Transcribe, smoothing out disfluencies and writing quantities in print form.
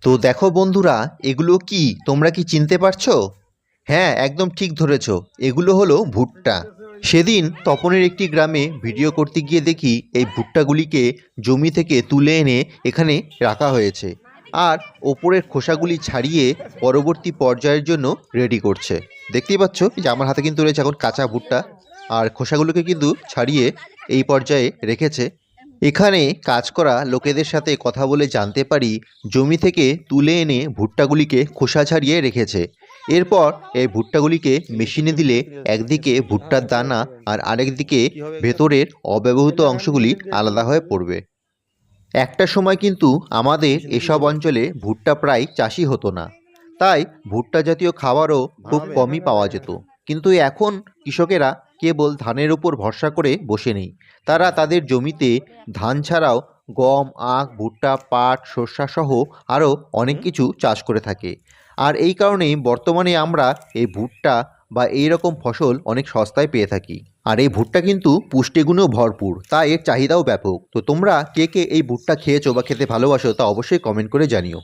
তো দেখো বন্ধুরা, এগুলো কি তোমরা কি চিনতে পারছো? হ্যাঁ, একদম ঠিক ধরেছ। এগুলো হলো ভুট্টা। সেদিন তপনের একটি গ্রামে ভিডিও করতে গিয়ে দেখি এই ভুট্টাগুলিকে জমি থেকে তুলে এনে এখানে রাখা হয়েছে, আর ওপরের খোসাগুলি ছাড়িয়ে পরবর্তী পর্যায়ের জন্য রেডি করছে। দেখতেই পাচ্ছ যে আমার হাতে কিন্তু রয়েছে এখন কাঁচা ভুট্টা, আর খোসাগুলোকে কিন্তু ছাড়িয়ে এই পর্যায়ে রেখেছে। এখানে কাজ করা লোকেদের সাথে কথা বলে জানতে পারি জমি থেকে তুলে এনে ভুট্টাগুলিকে খোসা ছাড়িয়ে রেখেছে। এরপর এই ভুট্টাগুলিকে মেশিনে দিলে একদিকে ভুট্টার দানা আর আরেকদিকে ভেতরের অব্যবহৃত অংশগুলি আলাদা হয়ে পড়বে। একটা সময় কিন্তু আমাদের এসব অঞ্চলে ভুট্টা প্রায় চাষই হতো না, তাই ভুট্টা জাতীয় খাবারও খুব কমই পাওয়া যেত। কিন্তু এখন কৃষকেরা কেবল ধানের উপর ভরসা করে বসে নেই। তারা তাদের জমিতে ধান ছাড়াও গম, আখ, ভুট্টা, পাট, সরষা সহ আরও অনেক কিছু চাষ করে থাকে। আর এই কারণেই বর্তমানে আমরা এই ভুট্টা বা এই রকম ফসল অনেক সস্তায় পেয়ে থাকি। আর এই ভুট্টা কিন্তু পুষ্টিগুণেও ভরপুর, তাই এর চাহিদাও ব্যাপক। তো তোমরা কে কে এই ভুট্টা খেয়েছো বা খেতে ভালোবাসো তা অবশ্যই কমেন্ট করে জানিও।